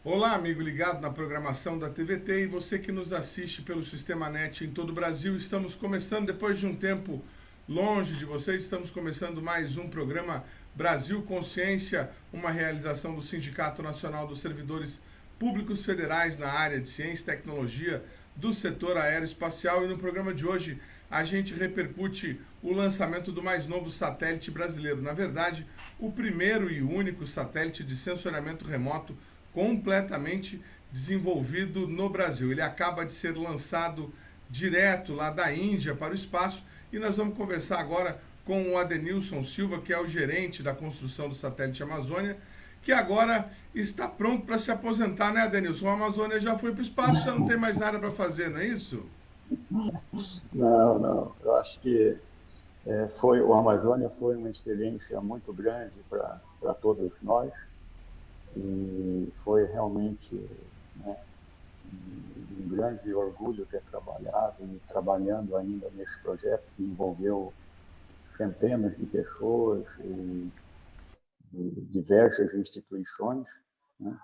Olá, amigo ligado na programação da TVT e você que nos assiste pelo Sistema NET em todo o Brasil. Estamos começando, depois de um tempo longe de vocês, estamos começando mais um programa Brasil Consciência, uma realização do Sindicato Nacional dos Servidores Públicos Federais na área de Ciência e Tecnologia do setor aeroespacial. E no programa de hoje a gente repercute o lançamento do mais novo satélite brasileiro. Na verdade, o primeiro e único satélite de sensoriamento remoto completamente desenvolvido no Brasil. Ele acaba de ser lançado direto lá da Índia para o espaço e nós vamos conversar agora com o Adenilson Silva, que é o gerente da construção do satélite Amazônia, que agora está pronto para se aposentar, né, Adenilson? A Amazônia já foi para o espaço, já não tem mais nada para fazer, não é isso? Não, não. Eu acho que o Amazônia foi uma experiência muito grande para todos nós e foi realmente, né, um grande orgulho ter trabalhado e trabalhando ainda nesse projeto que envolveu centenas de pessoas e de diversas instituições, né?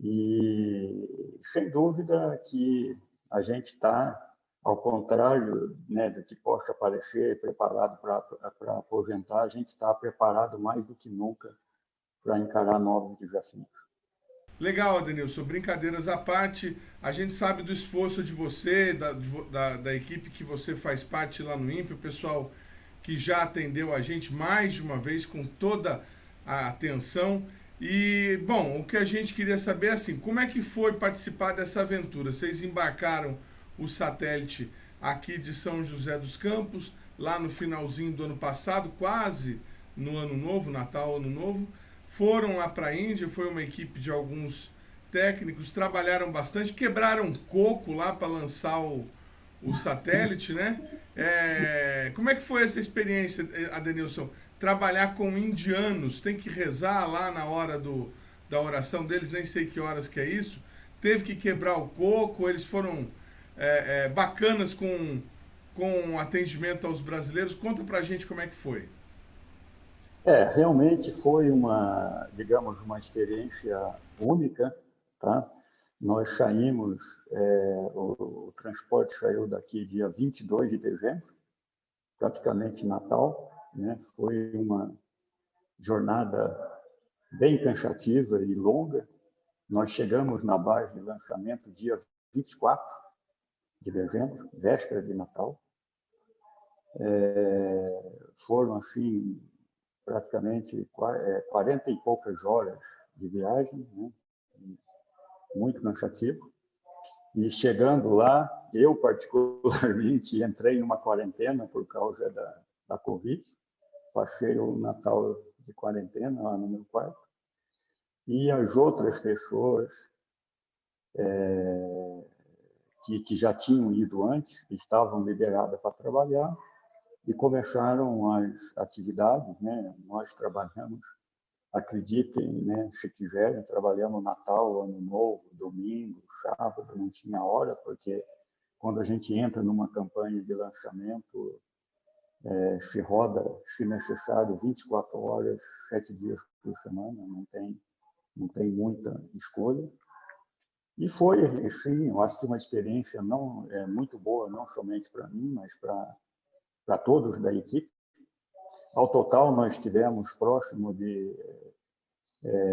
E sem dúvida que a gente está, ao contrário, né, do que possa parecer preparado para aposentar, a gente está preparado mais do que nunca para encarar novos desafios. Legal, Adenilson. Brincadeiras à parte, a gente sabe do esforço de você, da equipe que você faz parte lá no INPE, o pessoal que já atendeu a gente mais de uma vez com toda a atenção. E, bom, o que a gente queria saber é assim, como é que foi participar dessa aventura? Vocês embarcaram o satélite aqui de São José dos Campos, lá no finalzinho do ano passado, quase no Ano Novo, Natal, Ano Novo. Foram lá para a Índia, foi uma equipe de alguns técnicos, trabalharam bastante, quebraram coco lá para lançar o satélite, né? Como é que foi essa experiência, Adenilson? Trabalhar com indianos, tem que rezar lá na hora da oração deles, nem sei que horas que é isso. Teve que quebrar o coco, eles foram bacanas com atendimento aos brasileiros. Conta pra gente como é que foi. Realmente foi uma, digamos, uma experiência única, tá? Nós saímos, o transporte saiu daqui dia 22 de dezembro, praticamente Natal, né? Foi uma jornada bem cansativa e longa. Nós chegamos na base de lançamento dia 24 de dezembro, véspera de Natal. Foram, assim, praticamente 40 e poucas horas de viagem, né? Muito cansativo. E chegando lá, eu particularmente entrei numa quarentena por causa da Covid. Passei o Natal de quarentena lá no meu quarto. E as outras pessoas que já tinham ido antes, estavam liberadas para trabalhar e começaram as atividades, né? Nós trabalhamos, acreditem, né, se quiserem, trabalhamos Natal, Ano Novo, domingo, sábado, não tinha hora, porque quando a gente entra numa campanha de lançamento, se roda, se necessário, 24 horas, 7 dias por semana, não tem muita escolha. E foi, sim, eu acho que uma experiência muito boa, não somente para mim, mas para todos da equipe. Ao total, nós tivemos próximo de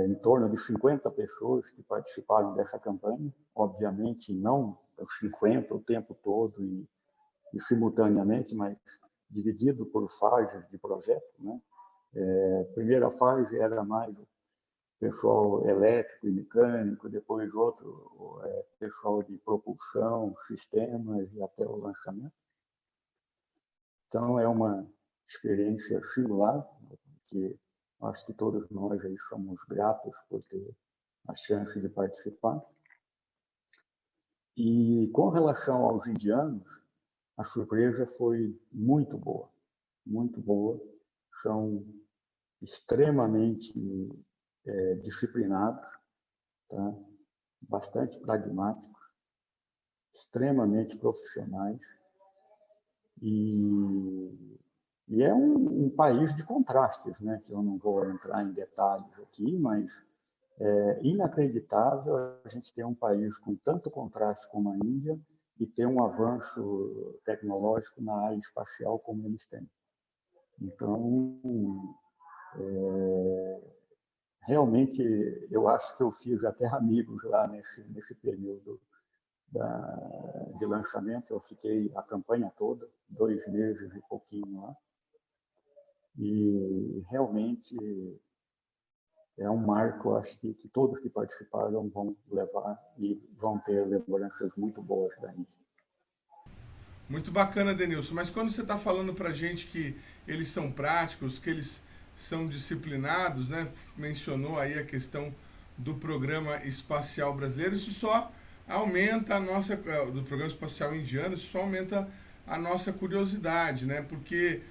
em torno de 50 pessoas que participaram dessa campanha. Obviamente, não os 50 o tempo todo e simultaneamente, mas dividido por fases de projeto, né? A primeira fase era mais pessoal elétrico e mecânico, depois outro pessoal de propulsão, sistemas e até o lançamento. Então, é uma experiência singular, que acho que todos nós aí somos gratos por ter a chance de participar. E com relação aos indianos, a surpresa foi muito boa, muito boa, são extremamente disciplinados, tá? Bastante pragmáticos, extremamente profissionais e é um país de contrastes, né? Que eu não vou entrar em detalhes aqui, mas é inacreditável a gente ter um país com tanto contraste como a Índia e ter um avanço tecnológico na área espacial como eles têm. Então, realmente, eu acho que eu fiz até amigos lá nesse período de lançamento. Eu fiquei a campanha toda, 2 meses e pouquinho lá. E realmente é um marco, acho que todos que participaram vão levar e vão ter lembranças muito boas da Índia. Muito bacana, Denilson. Mas quando você está falando para a gente que eles são práticos, que eles são disciplinados, né? Mencionou aí a questão do Programa Espacial Brasileiro, isso só aumenta a nossa, do Programa Espacial Indiano, isso só aumenta a nossa curiosidade, né? Porque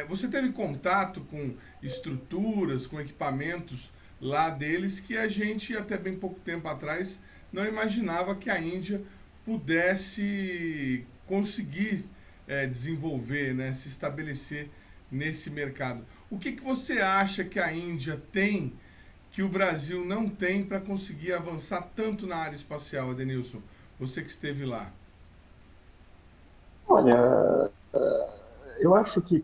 você teve contato com estruturas, com equipamentos lá deles que a gente, até bem pouco tempo atrás, não imaginava que a Índia pudesse conseguir desenvolver, né, se estabelecer nesse mercado. O que você acha que a Índia tem que o Brasil não tem para conseguir avançar tanto na área espacial, Adenilson? Você que esteve lá. Olha, eu acho que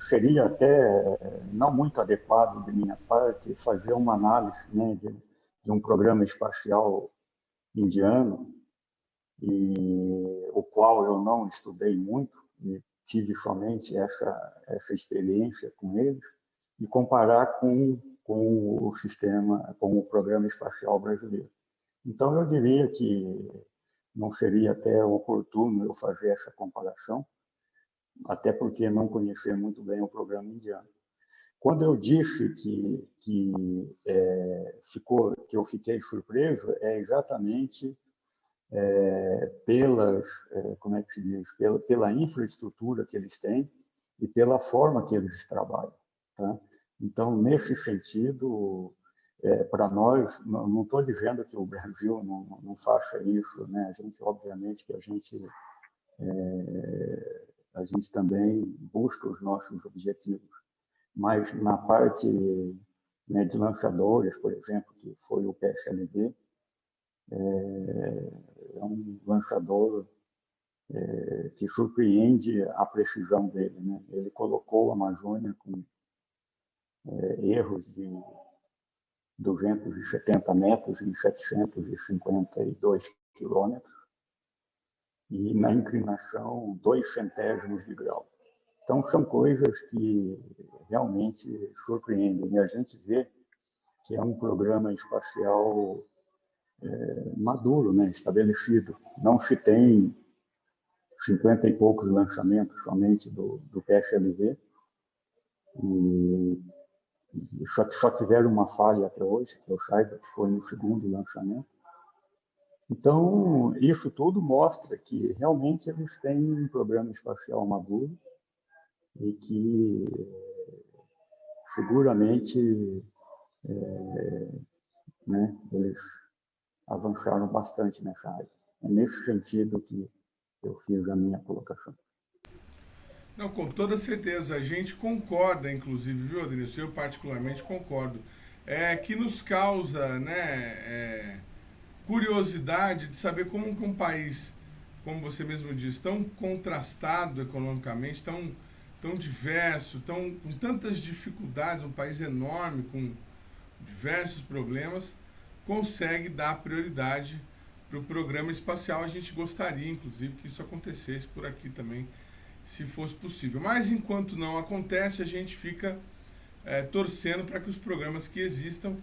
seria até não muito adequado de minha parte fazer uma análise, né, de um programa espacial indiano, o qual eu não estudei muito, e tive somente essa experiência com eles, e comparar com o sistema, com o programa espacial brasileiro. Então, eu diria que não seria até oportuno eu fazer essa comparação, até porque não conhecia muito bem o programa indiano. Quando eu disse que eu fiquei surpreso, é exatamente como é que se diz, pela infraestrutura que eles têm e pela forma que eles trabalham. Tá? Então, nesse sentido, para nós, não estou dizendo que o Brasil não faça isso, né? A gente, obviamente, que a gente também busca os nossos objetivos, mas na parte, né, de lançadores, por exemplo, que foi o PSLV, é um lançador que surpreende a precisão dele, né? Ele colocou a Amazônia com erros de 270 metros em 752 quilômetros e na inclinação 0,02 de grau. Então, são coisas que realmente surpreendem. E a gente vê que é um programa espacial maduro, né, estabelecido. Não se tem 50 e poucos lançamentos somente do PSLV, e só tiveram uma falha até hoje, que eu saiba, que foi no segundo lançamento. Então, isso tudo mostra que realmente eles têm um programa espacial maduro e que seguramente, né, eles avançaram bastante nessa área. É nesse sentido que eu fiz a minha colocação. Não, com toda certeza. A gente concorda, inclusive, viu, Adenilson? Eu particularmente concordo. Que nos causa, né, curiosidade de saber como que um país, como você mesmo disse, tão contrastado economicamente, tão diverso, com tantas dificuldades, um país enorme, com diversos problemas, consegue dar prioridade para o programa espacial. A gente gostaria, inclusive, que isso acontecesse por aqui também, se fosse possível. Mas enquanto não acontece, a gente fica torcendo para que os programas que existam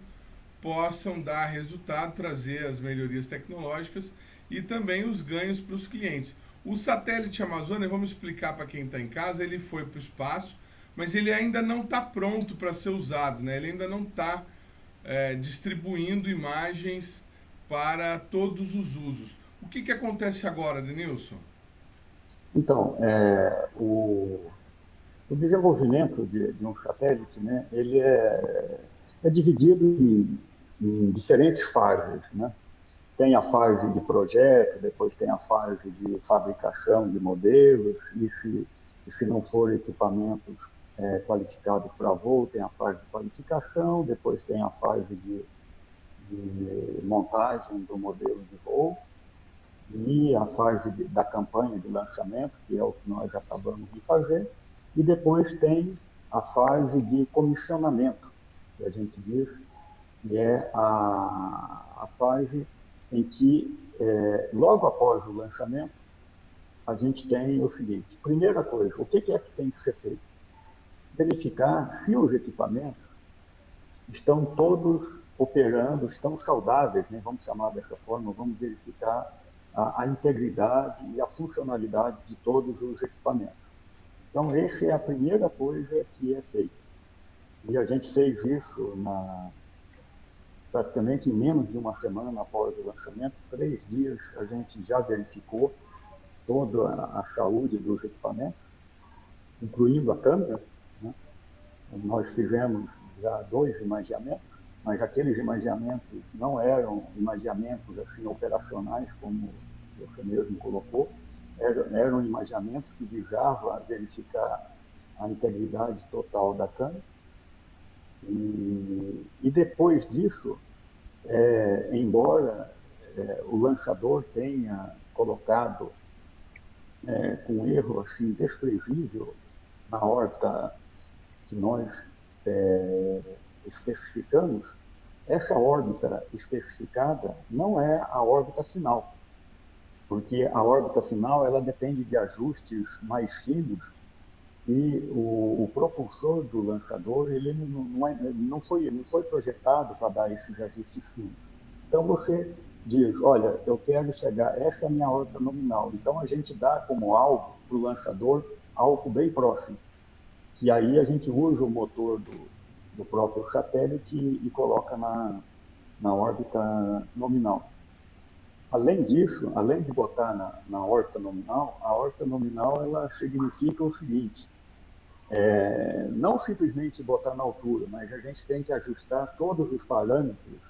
possam dar resultado, trazer as melhorias tecnológicas e também os ganhos para os clientes. O satélite Amazônia, vamos explicar para quem está em casa, ele foi para o espaço, mas ele ainda não está pronto para ser usado, né? Ele ainda não está distribuindo imagens para todos os usos. O que acontece agora, Denilson? Então, O desenvolvimento de um satélite, né, ele é dividido em diferentes fases, né? Tem a fase de projeto, depois tem a fase de fabricação de modelos, e se não for equipamentos qualificados para voo, tem a fase de qualificação, depois tem a fase de montagem do modelo de voo, e a fase da campanha de lançamento, que é o que nós acabamos de fazer, e depois tem a fase de comissionamento, que a gente diz, que é a fase em que, logo após o lançamento, a gente tem o seguinte: primeira coisa, o que é que tem que ser feito? Verificar se os equipamentos estão todos operando, estão saudáveis, né? Vamos chamar dessa forma, vamos verificar a integridade e a funcionalidade de todos os equipamentos. Então, essa é a primeira coisa que é feita. E a gente fez isso praticamente em menos de uma semana após o lançamento. 3 dias a gente já verificou toda a saúde dos equipamentos, incluindo a câmera, né? Nós fizemos já 2 imageamentos, mas aqueles imageamentos não eram imageamentos assim, operacionais, como você mesmo colocou, eram imageamentos que visavam verificar a integridade total da câmera. E depois disso, embora o lançador tenha colocado com erro assim, desprezível na órbita que nós especificamos, essa órbita especificada não é a órbita final, porque a órbita final ela depende de ajustes mais finos e o propulsor do lançador ele não foi projetado para dar esses ajustes finos. Então você diz, olha, eu quero chegar, essa é a minha órbita nominal. Então a gente dá como alvo para o lançador algo bem próximo. E aí a gente usa o motor do próprio satélite e coloca na órbita nominal. Além disso, além de botar na órbita nominal, a órbita nominal ela significa o seguinte: não simplesmente botar na altura, mas a gente tem que ajustar todos os parâmetros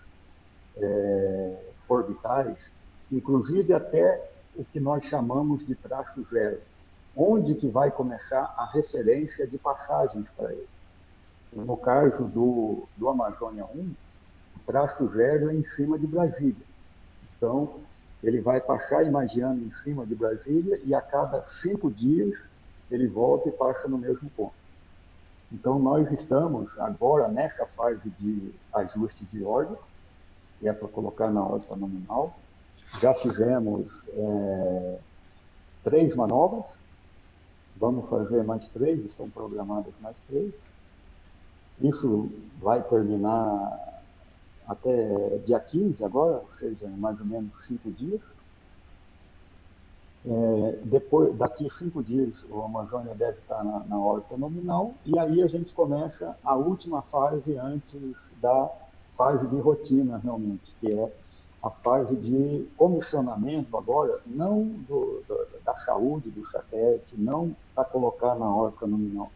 orbitais, inclusive até o que nós chamamos de traço zero, onde que vai começar a referência de passagens para ele. No caso do Amazônia 1, o traço zero é em cima de Brasília. Então, ele vai passar imaginando em cima de Brasília e a cada 5 dias ele volta e passa no mesmo ponto. Então, nós estamos agora nessa fase de ajuste de órbita, que é para colocar na órbita nominal. Já fizemos 3 manobras, vamos fazer mais 3, estão programadas mais 3. Isso vai terminar até dia 15 agora, ou seja, mais ou menos 5 dias. Depois, daqui 5 dias, o Amazônia deve estar na órbita nominal, e aí a gente começa a última fase antes da fase de rotina, realmente, que é a fase de comissionamento agora, não da saúde do satélite, não para colocar na órbita nominal,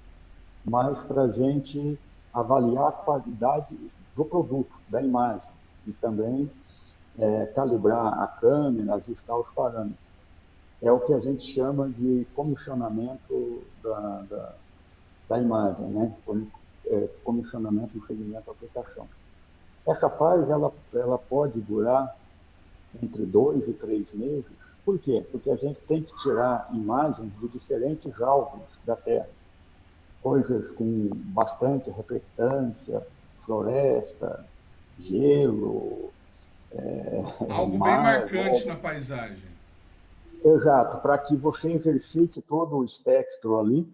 mas para a gente avaliar a qualidade do produto, da imagem, e também calibrar a câmera, ajustar os parâmetros. É o que a gente chama de comissionamento da imagem, né? Comissionamento do segmento de aplicação. Essa fase ela pode durar entre 2 e 3 meses. Por quê? Porque a gente tem que tirar imagens de diferentes alvos da Terra. Coisas com bastante reflectância, floresta, gelo, Algo bem mar. marcante na paisagem. Exato, para que você exercite todo o espectro ali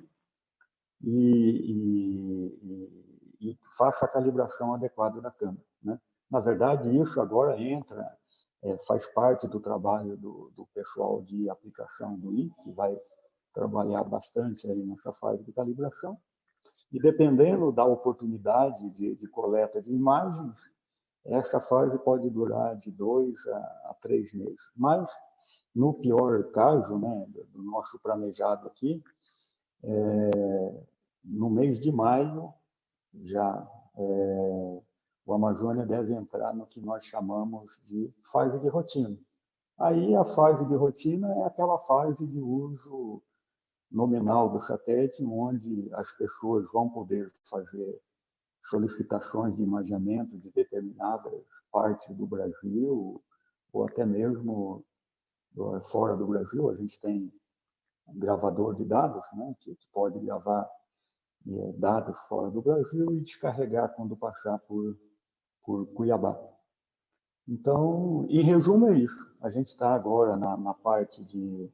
e faça a calibração adequada da câmera, né? Na verdade, isso agora faz parte do trabalho do pessoal de aplicação do INPE, que vai trabalhar bastante aí nessa fase de calibração. E dependendo da oportunidade de coleta de imagens, essa fase pode durar de 2 a 3 meses. Mas, no pior caso, né, do nosso planejado aqui, no mês de maio, já o Amazônia deve entrar no que nós chamamos de fase de rotina. Aí a fase de rotina é aquela fase de uso nominal do satélite, onde as pessoas vão poder fazer solicitações de imageamento de determinadas partes do Brasil, ou até mesmo fora do Brasil. A gente tem um gravador de dados, né, que pode gravar dados fora do Brasil e descarregar quando passar por Cuiabá. Então, em resumo, é isso. A gente está agora na parte de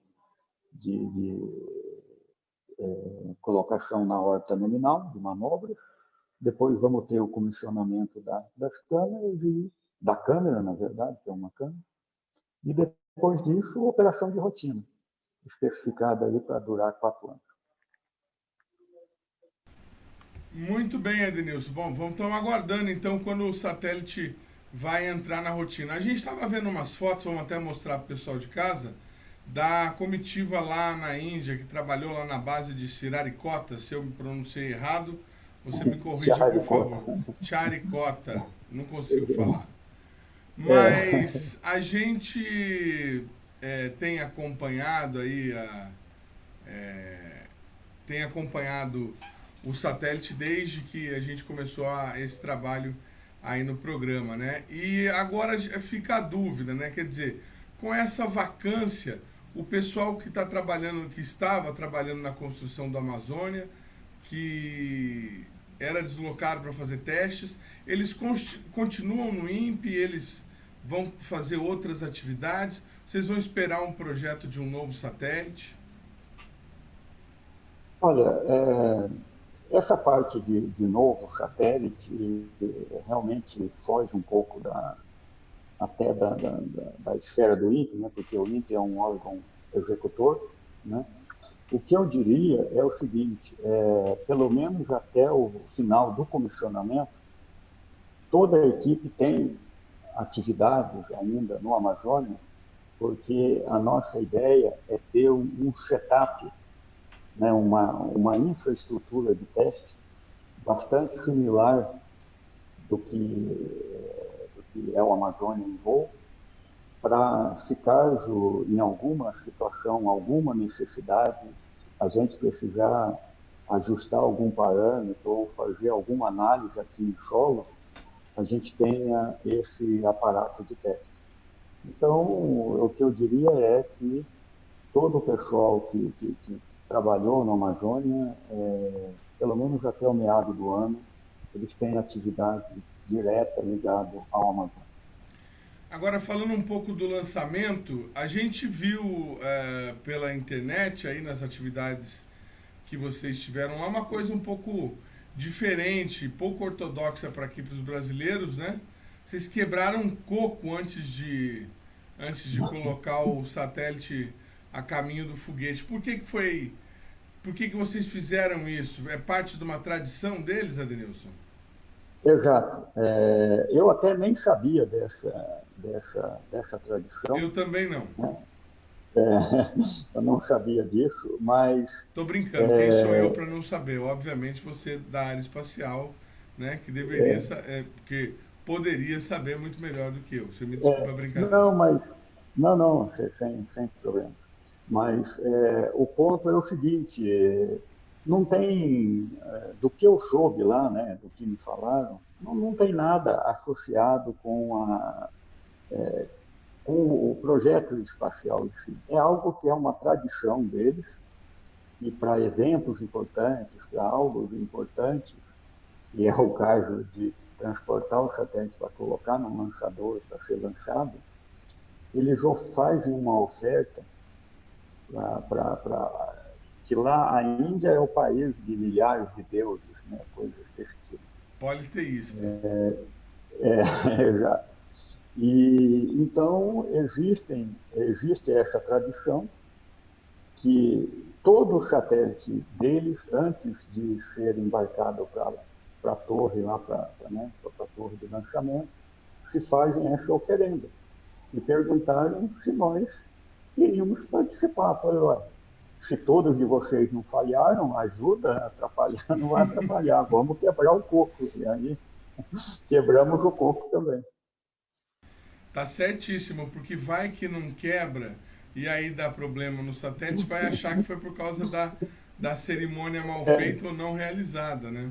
colocação na órbita nominal de manobras. Depois vamos ter o comissionamento das câmeras da câmera, na verdade, que é uma câmera. E depois disso, operação de rotina, especificada aí para durar 4 anos. Muito bem, Edenilson. Bom, estamos aguardando então quando o satélite vai entrar na rotina. A gente estava vendo umas fotos, vamos até mostrar para o pessoal de casa, da comitiva lá na Índia, que trabalhou lá na base de Siraricota. Se eu me pronunciei errado, você me corrige, por favor. Charicota, não consigo falar. Mas a gente tem acompanhado aí tem acompanhado o satélite desde que a gente começou esse trabalho aí no programa, né? E agora fica a dúvida, né? Quer dizer, com essa vacância, o pessoal que estava trabalhando na construção da Amazônia, que era deslocado para fazer testes, eles continuam no INPE, eles vão fazer outras atividades, vocês vão esperar um projeto de um novo satélite? Olha, essa parte de novo satélite realmente foge um pouco até da esfera do INPE, né? Porque o INPE é um órgão executor, né? O que eu diria é o seguinte, pelo menos até o final do comissionamento, toda a equipe tem atividades ainda no Amazônia, porque a nossa ideia é ter um setup, né, uma infraestrutura de teste bastante similar do que é o Amazônia em voo, para, se caso em alguma situação, alguma necessidade, a gente precisar ajustar algum parâmetro ou fazer alguma análise aqui em solo, a gente tenha esse aparato de teste. Então, o que eu diria é que todo o pessoal que trabalhou na Amazônia, pelo menos até o meado do ano, eles têm atividade direta ligada ao Amazônia. Agora, falando um pouco do lançamento, a gente viu pela internet, aí nas atividades que vocês tiveram lá, uma coisa um pouco diferente, pouco ortodoxa para aqui, para os brasileiros, né? Vocês quebraram um coco antes de colocar o satélite a caminho do foguete. Por que vocês fizeram isso? É parte de uma tradição deles, Edenilson? Exato. Eu até nem sabia dessa tradição. Eu também não. Né? Eu não sabia disso, mas... Estou brincando, quem sou eu para não saber? Obviamente você da área espacial, né, que deveria porque poderia saber muito melhor do que eu. Você me desculpa a brincadeira. Não, sem problema. Mas o ponto é o seguinte, não tem, do que eu soube lá, né, do que me falaram, não tem nada associado com o projeto espacial em si. É algo que é uma tradição deles, e para eventos importantes, para algo importante, que é o caso de transportar o satélite para colocar no lançador para ser lançado, eles fazem uma oferta que lá a Índia é o país de milhares de deuses, né, coisas desse tipo. Politeísta. Exato. E então existe essa tradição que todo o satélite deles, antes de ser embarcado para a torre, lá para a torre de lançamento, se fazem essa oferenda. E perguntaram se nós queríamos participar. Falei, olha, se todos de vocês não falharam, ajuda a atrapalhar, não vai atrapalhar, vamos quebrar o coco. E aí quebramos o coco também. Tá certíssimo, porque vai que não quebra e aí dá problema no satélite, vai achar que foi por causa da cerimônia mal feita ou não realizada, né?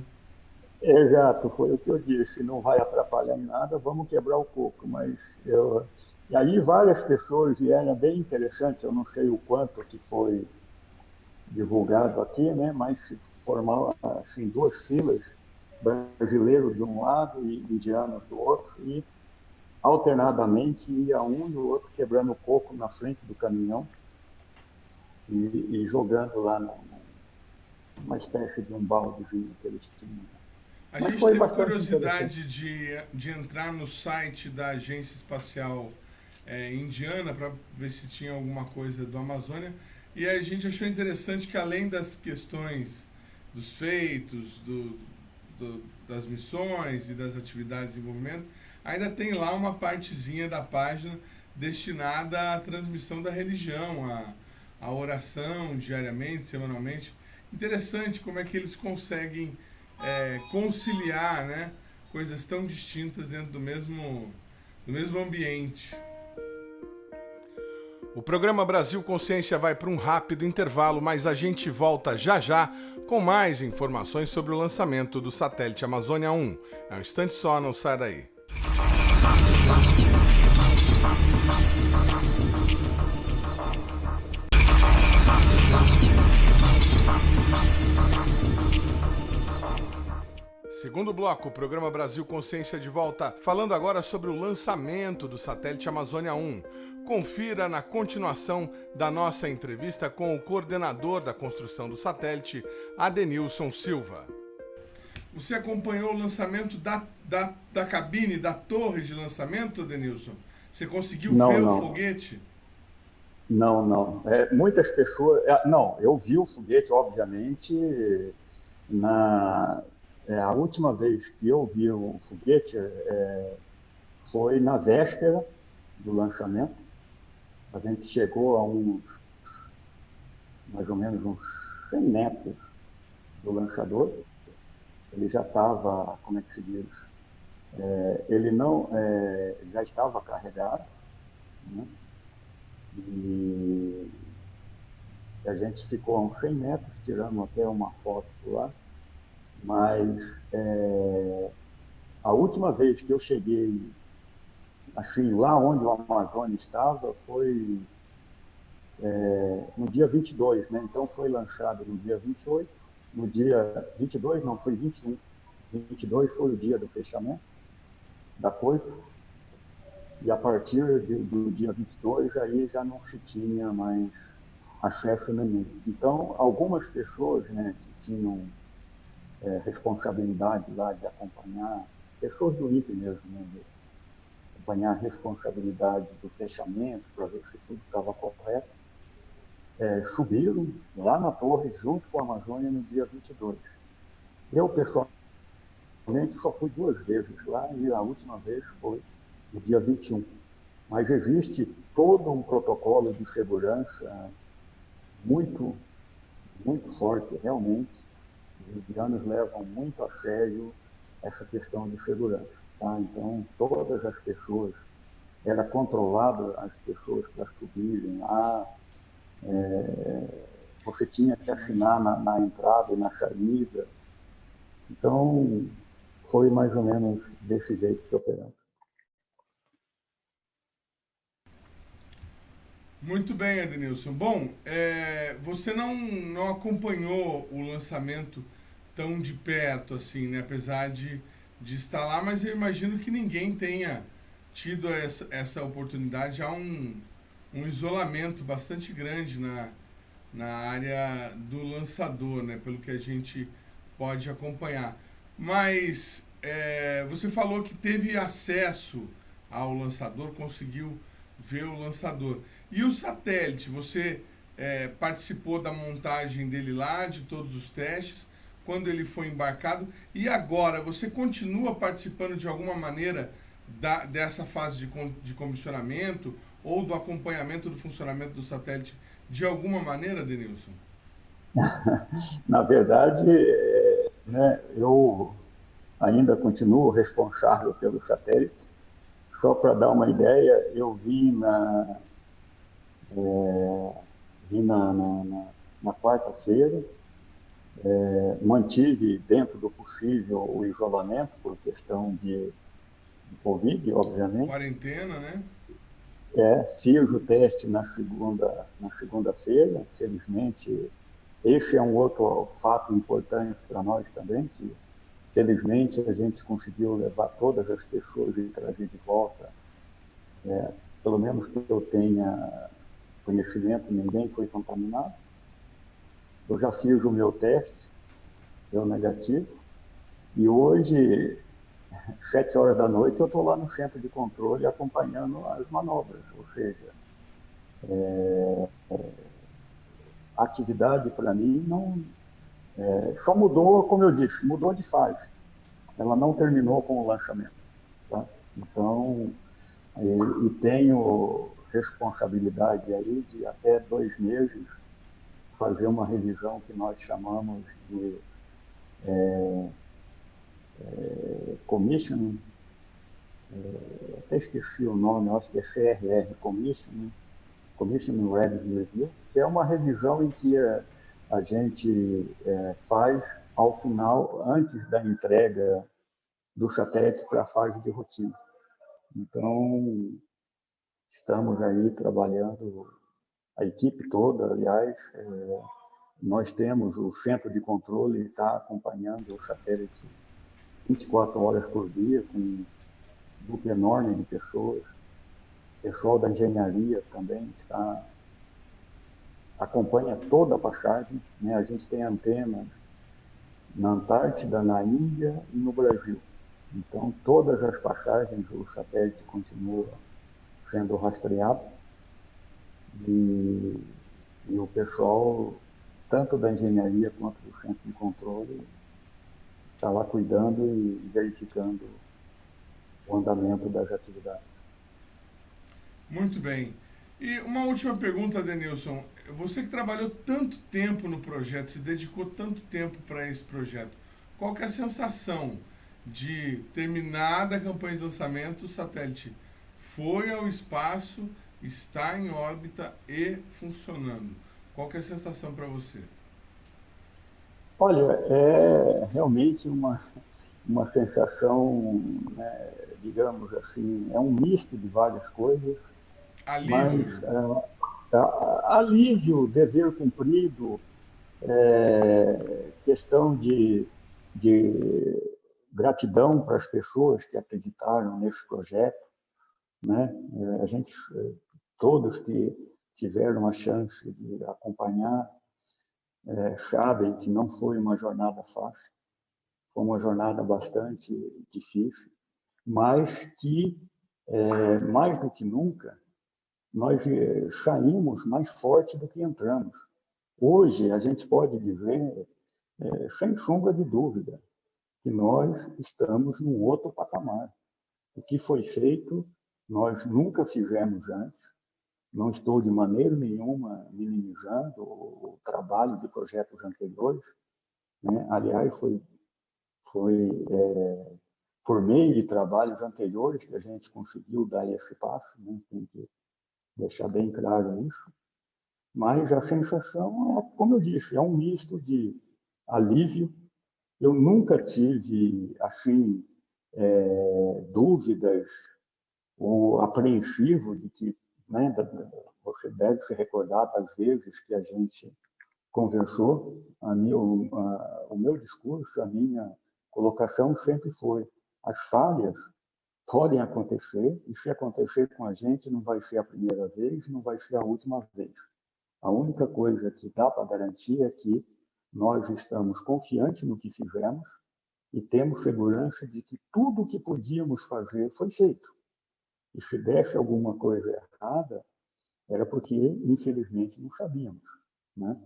Exato, foi o que eu disse, não vai atrapalhar em nada, vamos quebrar o coco, mas eu... E aí várias pessoas, e era bem interessante, eu não sei o quanto que foi divulgado aqui, né, mas formava assim, duas filas, brasileiros de um lado e indianos do outro, e alternadamente ia um e o outro quebrando o coco na frente do caminhão e jogando lá numa espécie de um baldezinho que eles tinham. A Mas gente foi teve bastante curiosidade interessante. de entrar no site da Agência Espacial Indiana para ver se tinha alguma coisa do Amazônia e a gente achou interessante que além das questões dos feitos, das missões e das atividades de envolvimento, ainda tem lá uma partezinha da página destinada à transmissão da religião, à oração diariamente, semanalmente. Interessante como é que eles conseguem conciliar, né, coisas tão distintas dentro do mesmo ambiente. O programa Brasil Consciência vai para um rápido intervalo, mas a gente volta já já com mais informações sobre o lançamento do satélite Amazônia 1. É um instante só, não sai daí. Segundo bloco, o programa Brasil Consciência de volta, falando agora sobre o lançamento do satélite Amazônia 1. Confira na continuação da nossa entrevista com o coordenador da construção do satélite, Adenilson Silva. Você acompanhou o lançamento da cabine, da torre de lançamento, Adenilson? Você conseguiu ver o foguete? Não. Muitas pessoas... não, eu vi o foguete, obviamente, a última vez que eu vi o foguete foi na véspera do lançamento. A gente chegou a mais ou menos uns 100 metros do lançador. Ele já estava, como é que se diz? Ele não, já estava carregado, né? E a gente ficou a uns 100 metros, tirando até uma foto lá. Mas a última vez que eu cheguei, assim, lá onde o Amazônia estava, foi no dia 22, né? Então foi lançado no dia 28, no dia 22, não, foi 21. 22 foi o dia do fechamento da coisa, e a partir do dia 22, aí já não se tinha mais acesso nenhum. Então, algumas pessoas, né, que tinham responsabilidade lá de acompanhar, pessoas do INPE mesmo, né, de acompanhar a responsabilidade do fechamento, para ver se tudo estava correto, subiram lá na torre junto com a Amazônia no dia 22. Eu, pessoalmente, só fui 2 vezes lá e a última vez foi no dia 21. Mas existe todo um protocolo de segurança muito, muito forte, realmente. Os indianos levam muito a sério essa questão de segurança. Tá? Então, todas as pessoas, era controlado as pessoas para subirem lá, você tinha que assinar na entrada e na saída. Então, foi mais ou menos desse jeito que operamos. Muito bem, Adenilson. Bom, você não acompanhou o lançamento tão de perto, assim, né? Apesar de estar lá, mas eu imagino que ninguém tenha tido essa oportunidade. Há um isolamento bastante grande na área do lançador, né? Pelo que a gente pode acompanhar. Mas você falou que teve acesso ao lançador, conseguiu ver o lançador. E o satélite, você participou da montagem dele lá, de todos os testes, quando ele foi embarcado, e agora você continua participando de alguma maneira dessa fase de comissionamento ou do acompanhamento do funcionamento do satélite de alguma maneira, Denilson? Na verdade, né, eu ainda continuo responsável pelo satélite. Só para dar uma ideia, eu vi na quarta-feira, mantive dentro do possível o isolamento por questão de Covid, obviamente. Quarentena, né? Fiz o teste na segunda-feira, felizmente. Esse é um outro fato importante para nós também, que felizmente a gente conseguiu levar todas as pessoas e trazer de volta, pelo menos que eu tenha conhecimento, ninguém foi contaminado. Eu já fiz o meu teste, deu negativo, e hoje, 7 horas da noite, eu estou lá no centro de controle acompanhando as manobras, ou seja, a atividade para mim não, só mudou, como eu disse, mudou de fase. Ela não terminou com o lançamento. Tá? Então, e tenho responsabilidade aí de até 2 meses fazer uma revisão que nós chamamos de commissioning, até esqueci o nome, acho que é CRR, Commissioning Readiness Review, que é uma revisão em que a gente faz ao final, antes da entrega do satélite para a fase de rotina. Então, estamos aí trabalhando, a equipe toda, aliás, nós temos o centro de controle, está acompanhando o satélite 24 horas por dia, com um grupo enorme de pessoas. O pessoal da engenharia também acompanha toda a passagem. Né? A gente tem antenas na Antártida, na Índia e no Brasil. Então, todas as passagens, o satélite continua sendo rastreado e, e o pessoal, tanto da engenharia quanto do centro de controle, está lá cuidando e verificando o andamento das atividades. Muito bem. E uma última pergunta, Denilson. Você que trabalhou tanto tempo no projeto, se dedicou tanto tempo para esse projeto, qual que é a sensação de terminada a campanha de lançamento, o satélite foi ao espaço, está em órbita e funcionando? Qual que é a sensação para você? Olha, é realmente uma sensação, né, digamos assim, é um misto de várias coisas, mas Alívio. alívio, dever cumprido, questão de gratidão para as pessoas que acreditaram nesse projeto, né? A gente, todos que tiveram a chance de acompanhar, sabem que não foi uma jornada fácil, foi uma jornada bastante difícil, mas que, mais do que nunca, nós saímos mais forte do que entramos. Hoje, a gente pode dizer, sem sombra de dúvida, que nós estamos num outro patamar. O que foi feito, nós nunca fizemos antes. Não estou de maneira nenhuma minimizando o trabalho de projetos anteriores. Né? Aliás, foi por meio de trabalhos anteriores que a gente conseguiu dar esse passo. Né? Tem que deixar bem claro isso. Mas a sensação é, como eu disse, é um misto de alívio. Eu nunca tive, assim, dúvidas ou apreensivo de que, né, você deve se recordar das vezes que a gente conversou, o meu discurso, a minha colocação sempre foi: as falhas podem acontecer, e se acontecer com a gente, não vai ser a primeira vez, não vai ser a última vez. A única coisa que dá para garantir é que nós estamos confiantes no que fizemos e temos segurança de que tudo o que podíamos fazer foi feito. E se desse alguma coisa errada, era porque, infelizmente, não sabíamos. Né?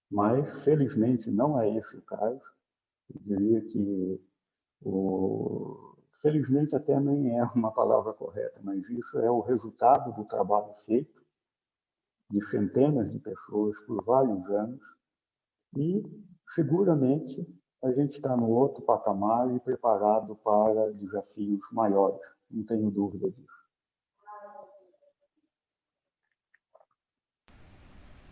Mas, felizmente, não é esse o caso. Eu diria que, felizmente, até nem é uma palavra correta, mas isso é o resultado do trabalho feito. de centenas de pessoas por vários anos e, seguramente, a gente está no outro patamar e preparado para desafios maiores, não tenho dúvida disso.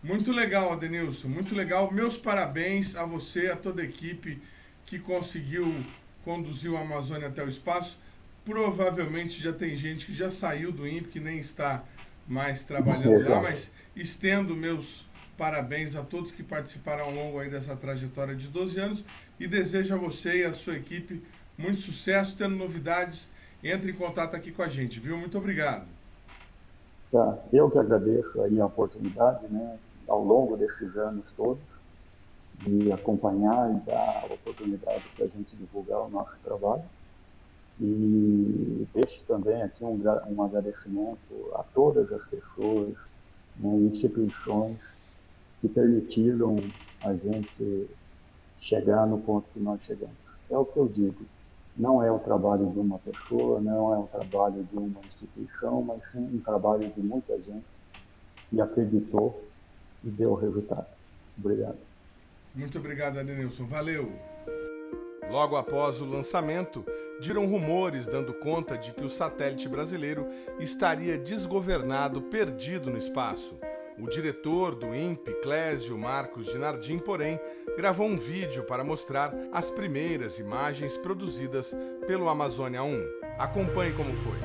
Muito legal, Adenilson, muito legal. Meus parabéns a você, a toda a equipe que conseguiu conduzir o Amazônia até o espaço. Provavelmente já tem gente que já saiu do INPE, que nem está mais trabalhando lá, mas estendo meus parabéns a todos que participaram ao longo aí dessa trajetória de 12 anos e desejo a você e a sua equipe muito sucesso. Tendo novidades, entre em contato aqui com a gente, viu? Muito obrigado. Tá. Eu que agradeço aí a oportunidade, né, ao longo desses anos todos, de acompanhar e dar a oportunidade para a gente divulgar o nosso trabalho. E deixo também aqui um agradecimento a todas as pessoas, né, instituições que permitiram a gente chegar no ponto que nós chegamos. É o que eu digo, não é o trabalho de uma pessoa, não é o trabalho de uma instituição, mas sim um trabalho de muita gente que acreditou e deu resultado. Obrigado. Muito obrigado, Adenilson. Valeu. Logo após o lançamento, giram rumores dando conta de que o satélite brasileiro estaria desgovernado, perdido no espaço. O diretor do INPE, Clésio Marcos Dinardim, porém, gravou um vídeo para mostrar as primeiras imagens produzidas pelo Amazônia 1. Acompanhe como foi.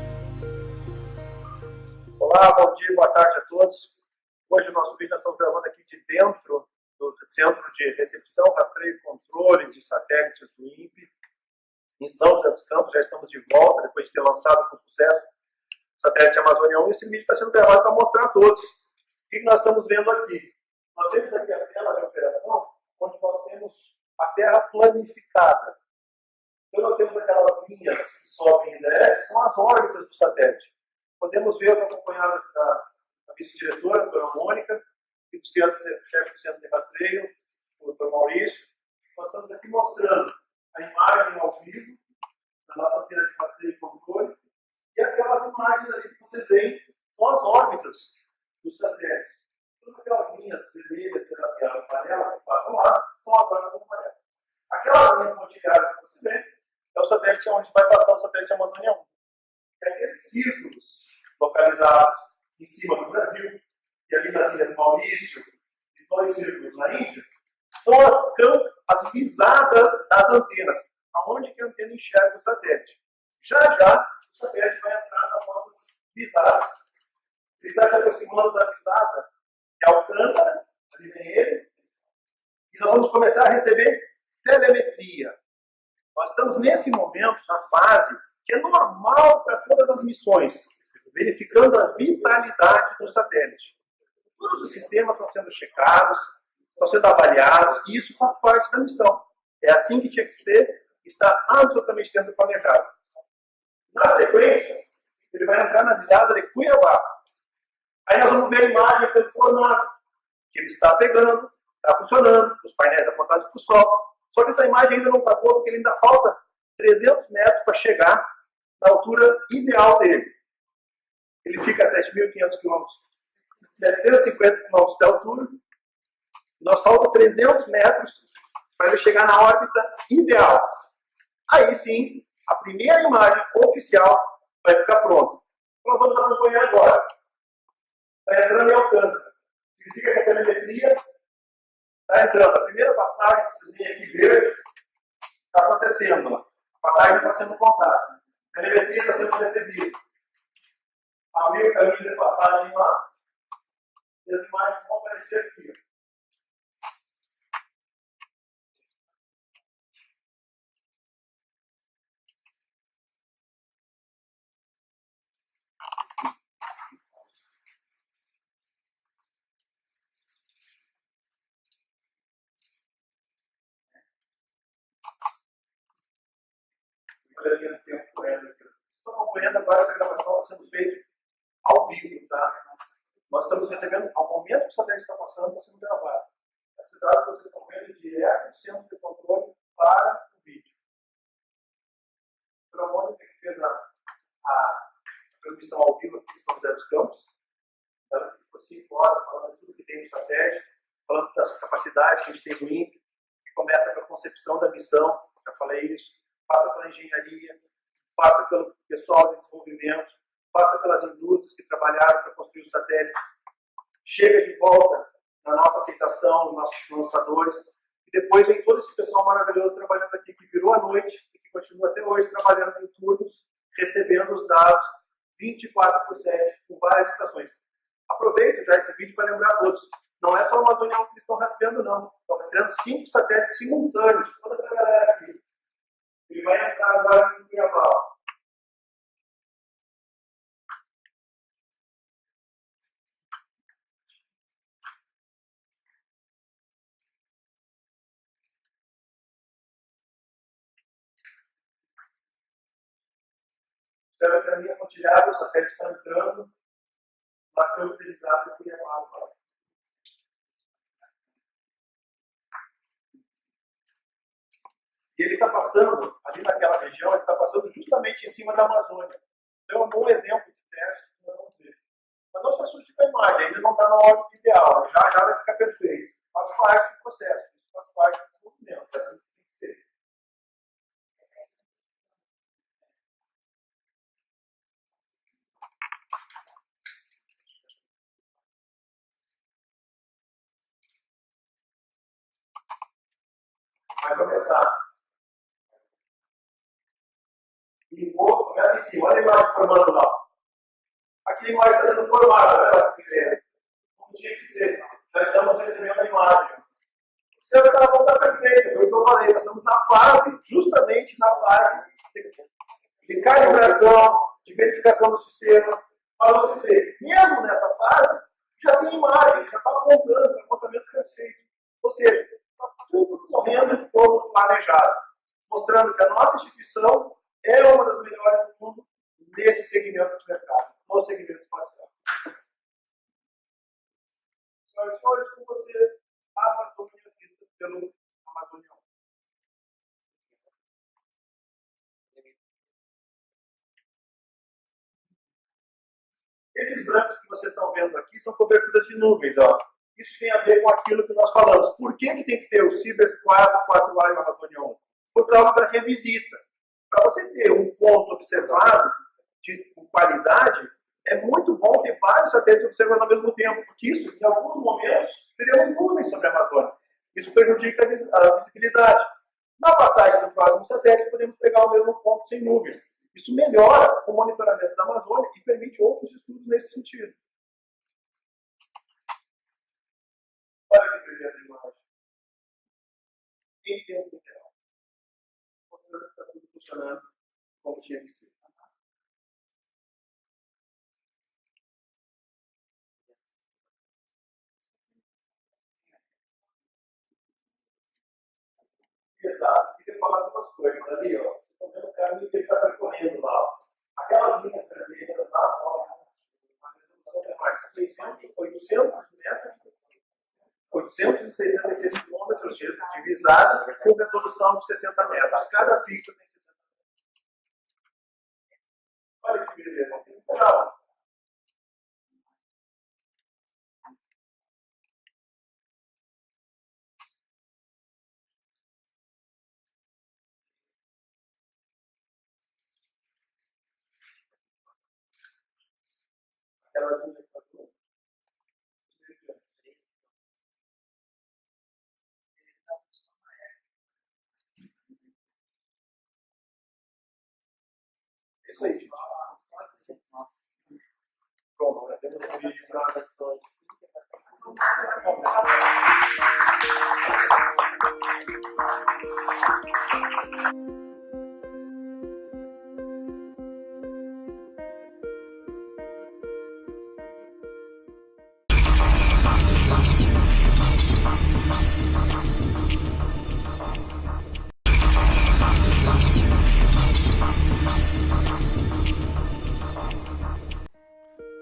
Olá, bom dia, boa tarde a todos. Hoje o nosso vídeo nós estamos gravando aqui de dentro do Centro de Recepção, Rastreio e Controle de Satélites do INPE, em São José dos Campos. Já estamos de volta, depois de ter lançado com sucesso o satélite Amazônia 1. E esse vídeo está sendo gravado para mostrar a todos o que nós estamos vendo aqui. Nós temos aqui a tela de operação, onde nós temos a Terra planificada. Então nós temos aquelas linhas que sobem e descem, são as órbitas do satélite. Podemos ver, acompanhado da vice-diretora, a doutora Mônica, e do chefe do Centro de Rastreio, o doutor Maurício. Nós estamos aqui mostrando a imagem ao vivo da nossa antena de rastreio e controle, e aquelas imagens ali que vocês veem são as órbitas dos satélites. Todas aquelas linhas vermelhas, amarelas que passam lá, são as órbitas amarelas. Aquela linha pontilhada que você vê é o satélite onde vai passar o satélite Amazônia 1. É aqueles círculos localizados em cima do Brasil, e ali nas Ilhas Maurício, e 2 círculos na Índia, são as visadas das antenas, aonde que a antena enxerga o satélite. Já o satélite vai entrar nas nossas visadas. Ele está se aproximando da visada de Alcântara, ali vem ele, e nós vamos começar a receber telemetria. Nós estamos nesse momento, na fase que é normal para todas as missões, verificando a vitalidade do satélite. Todos os sistemas estão sendo checados, estão sendo avaliados, e isso faz parte da missão. É assim que tinha que ser, está absolutamente sendo planejado. Na sequência, ele vai entrar na visada de Cuiabá. Aí nós vamos ver a imagem sendo formada, que ele está pegando, está funcionando, os painéis apontados para o sol. Só que essa imagem ainda não está boa, porque ele ainda falta 300 metros para chegar na altura ideal dele. Ele fica a 7.500 km, 750 km de altura. Nós faltam 300 metros para ele chegar na órbita ideal. Aí sim, a primeira imagem oficial vai ficar pronta. Então, nós vamos acompanhar agora. Está entrando em Alcântara. Significa que a telemetria está entrando. A primeira passagem, que vocês veem aqui verde, está acontecendo. A passagem está sendo contada. A telemetria está sendo recebida. Abrir o caminho de passagem lá, e as imagens vão aparecer aqui. Estou acompanhando agora essa gravação está sendo feita ao vivo, tá? Nós estamos recebendo, ao momento que o satélite está passando, está sendo gravado. Esse dado que vocês estão vendo direto do centro de controle para o vídeo. A Mônica que fez a transmissão ao vivo aqui em São José dos Campos, ela ficou 5 horas, falando de tudo que tem no satélite, falando das capacidades que a gente tem no INPE, que começa com a concepção da missão, já falei isso, passa pela engenharia, passa pelo pessoal de desenvolvimento, passa pelas indústrias que trabalharam para construir o satélite, chega de volta na nossa aceitação, nos nossos lançadores, e depois vem todo esse pessoal maravilhoso trabalhando aqui, que virou à noite e que continua até hoje trabalhando em turnos, recebendo os dados 24/7, com várias estações. Aproveito já esse vídeo para lembrar a todos, não é só o Amazonião que eles estão rastreando, não. Estão rastreando 5 satélites simultâneos, toda essa galera aqui. Ele vai entrar agora no Cuiabá. Observa que a linha pontilhada, o satélite está entrando na câmera utilizada do Cuiabá. E ele está passando, ali naquela região, ele está passando justamente em cima da Amazônia. Então é um bom exemplo de teste que nós vamos ver. Mas não se assuste com a imagem, ainda não está na órbita ideal, já vai ficar perfeito. Faz parte do processo, isso faz parte do movimento, é assim que tem que ser. Vai começar. E começa em cima, olha a imagem formando lá. Aqui a imagem está sendo formada, né? Como tinha que ser. Já estamos recebendo a imagem. Observa que ela não está perfeita, foi o que eu falei. Nós estamos na fase, justamente na fase de calibração, de verificação do sistema. Para você ver, mesmo nessa fase, já tem imagem, já está apontando o apontamento perfeito. Ou seja, está tudo correndo como planejado, mostrando que a nossa instituição é uma das melhores do mundo nesse segmento de mercado, no segmento espacial. Senhoras e senhores, com vocês, a Amazônia vista pelo Amazonião. Esses brancos que vocês estão vendo aqui são coberturas de nuvens. Ó. Isso tem a ver com aquilo que nós falamos. Por que tem que ter o Cibers 4, 4A e o Amazônia 11? Por causa da revisita. Para você ter um ponto observado com qualidade, é muito bom ter vários satélites observando ao mesmo tempo, porque isso, em alguns momentos, teremos nuvens sobre a Amazônia. Isso prejudica a visibilidade. Na passagem do próximo satélite, podemos pegar o mesmo ponto sem nuvens. Isso melhora o monitoramento da Amazônia e permite outros estudos nesse sentido. Olha que beleza a imagem. Em tempo integral. Mostrando que está tudo funcionando como tinha que ser. Exato. E tem que falar algumas coisas ali, ó. Estão vendo o caminho que ele está percorrendo lá. Ó. Aquelas linhas vermelhas lá, ó. A resolução tem mais 800 metros. 866 quilômetros de divisada com resolução de 60 metros. Cada pixel tem 60 metros. Olha que beleza. Legal. Aquela linha que passou. Isso aí. Pronto, agora temos um vídeo para a pessoa.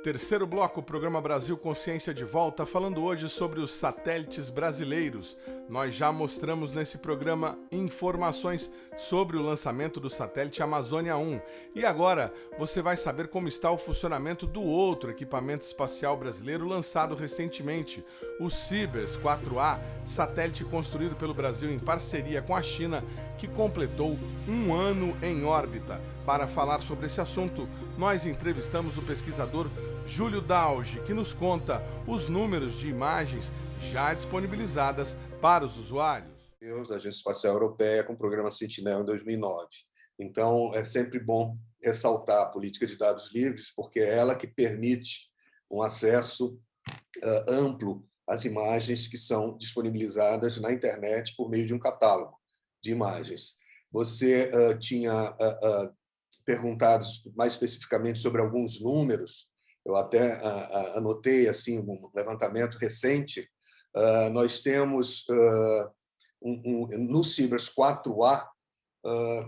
terceiro bloco, o programa Brasil Consciência de volta, falando hoje sobre os satélites brasileiros. Nós já mostramos nesse programa informações sobre o lançamento do satélite Amazônia 1. E agora você vai saber como está o funcionamento do outro equipamento espacial brasileiro lançado recentemente, o Sibers 4A, satélite construído pelo Brasil em parceria com a China, que completou 1 ano em órbita. Para falar sobre esse assunto, nós entrevistamos o pesquisador Júlio Dauge, que nos conta os números de imagens já disponibilizadas para os usuários. Da Agência Espacial Europeia com o programa Sentinel em 2009. Então, é sempre bom ressaltar a política de dados livres, porque é ela que permite um acesso amplo às imagens que são disponibilizadas na internet por meio de um catálogo de imagens. Você tinha perguntado mais especificamente sobre alguns números. Eu até anotei assim um levantamento recente. Nós temos no Sibers 4A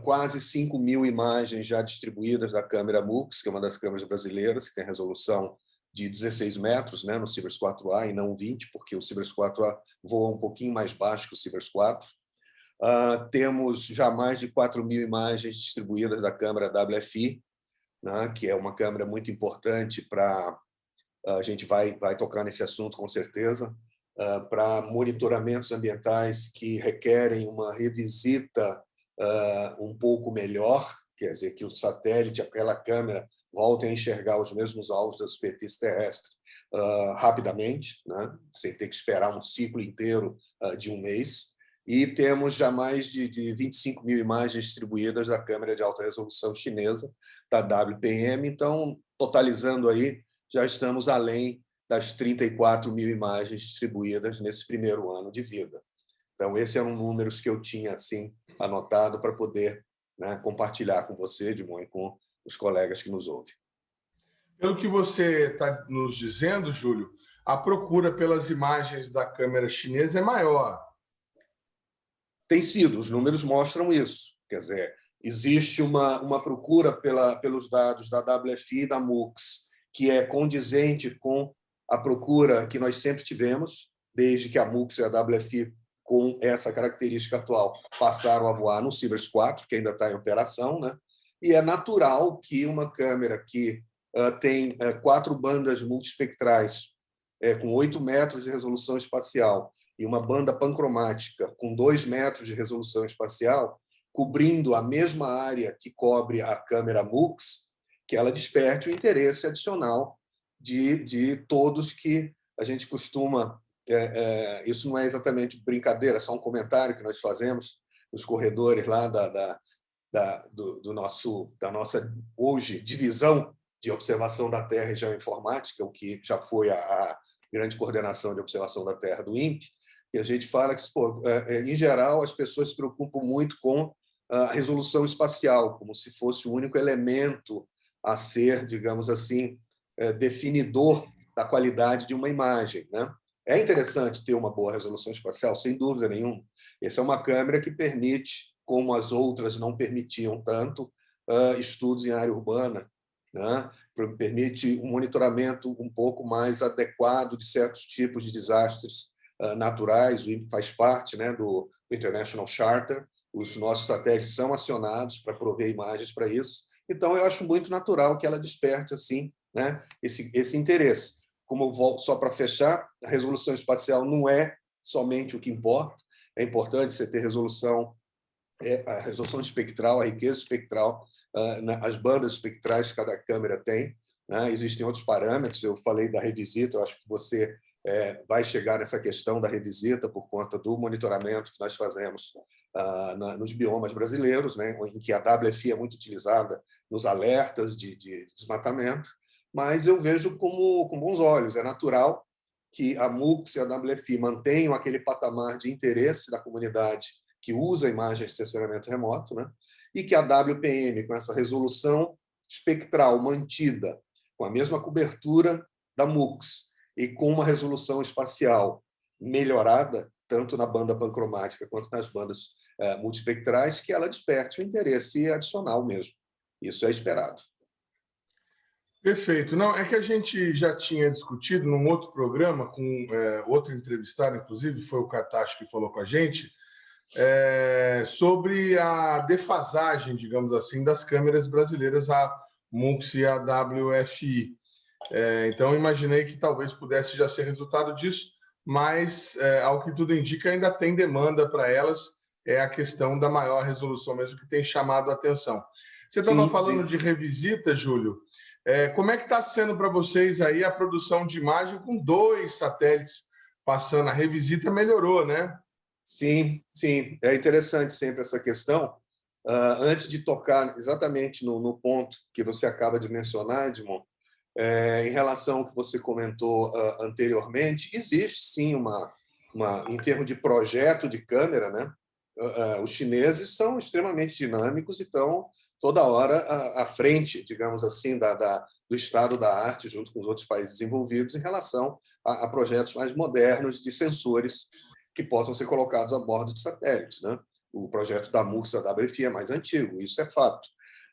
quase 5.000 imagens já distribuídas da câmera MUX, que é uma das câmeras brasileiras, que tem resolução de 16 metros, né, no Sibers 4A, e não 20, porque o Sibers 4A voa um pouquinho mais baixo que o Sibers 4. Temos já mais de 4.000 imagens distribuídas da câmera WFI, né, que é uma câmera muito importante para... A gente vai tocar nesse assunto, com certeza, para monitoramentos ambientais que requerem uma revisita um pouco melhor, quer dizer, que o satélite, aquela câmera, voltem a enxergar os mesmos alvos da superfície terrestre rapidamente, né, sem ter que esperar um ciclo inteiro de 1 mês. E temos já mais de 25.000 imagens distribuídas da câmera de alta resolução chinesa, da WPM. Então, totalizando aí, já estamos além das 34.000 imagens distribuídas nesse primeiro ano de vida. Então, esses eram números que eu tinha assim, anotado para poder, né, compartilhar com você, Edmond, e com os colegas que nos ouvem. Pelo que você está nos dizendo, Júlio, a procura pelas imagens da câmera chinesa é maior. Tem sido, os números mostram isso. Quer dizer, existe uma procura pelos dados da WFI e da MUX, que é condizente com a procura que nós sempre tivemos, desde que a MUX e a WFI, com essa característica atual, passaram a voar no Sibers 4, que ainda está em operação, né? E é natural que uma câmera que tem 4 bandas multispectrais, com 8 metros de resolução espacial, e uma banda pancromática com 2 metros de resolução espacial, cobrindo a mesma área que cobre a câmera MUX, que ela desperte o interesse adicional de todos que a gente costuma... isso não é exatamente brincadeira, é só um comentário que nós fazemos nos corredores lá da nossa, hoje, divisão de observação da Terra e geoinformática, o que já foi a grande coordenação de observação da Terra do INPE, que a gente fala que, em geral, as pessoas se preocupam muito com a resolução espacial, como se fosse o único elemento a ser, digamos assim, definidor da qualidade de uma imagem, né? É interessante ter uma boa resolução espacial, sem dúvida nenhuma. Essa é uma câmera que permite, como as outras não permitiam tanto, estudos em área urbana, né? Permite um monitoramento um pouco mais adequado de certos tipos de desastres naturais. O INPE faz parte, né, do International Charter. Os nossos satélites são acionados para prover imagens para isso. Então, eu acho muito natural que ela desperte assim, né, esse interesse. Como eu volto só para fechar, a resolução espacial não é somente o que importa. É importante você ter a resolução espectral, a riqueza espectral, as bandas espectrais que cada câmera tem, né? Existem outros parâmetros. Eu falei da revisita, eu acho que você vai chegar nessa questão da revisita por conta do monitoramento que nós fazemos nos biomas brasileiros, né, em que a WFI é muito utilizada nos alertas de desmatamento, mas eu vejo com bons olhos. É natural que a MUX e a WFI mantenham aquele patamar de interesse da comunidade que usa imagens de sensoramento remoto, né, e que a WPM, com essa resolução espectral mantida, com a mesma cobertura da MUX, e com uma resolução espacial melhorada, tanto na banda pancromática quanto nas bandas multispectrais, que ela desperte o interesse adicional mesmo. Isso é esperado. Perfeito. Não, é que a gente já tinha discutido num outro programa com outro entrevistado, inclusive, foi o Cartacho que falou com a gente, sobre a defasagem, digamos assim, das câmeras brasileiras, a MUX e a WFI. Então, imaginei que talvez pudesse já ser resultado disso, mas, ao que tudo indica, ainda tem demanda para elas, é a questão da maior resolução mesmo que tem chamado a atenção. Você estava Sim, falando de revisita, Júlio. Como é que está sendo para vocês aí a produção de imagem com 2 satélites passando? A revisita melhorou, né? sim, sim. É interessante sempre essa questão. Antes de tocar exatamente no ponto que você acaba de mencionar, Edmond, em relação ao que você comentou anteriormente, existe sim em termos de projeto de câmera, né? Os chineses são extremamente dinâmicos e estão toda hora à frente, digamos assim, do estado da arte, junto com os outros países envolvidos, em relação a projetos mais modernos de sensores que possam ser colocados a bordo de satélites, né? O projeto da MUX, da WFI, é mais antigo, isso é fato.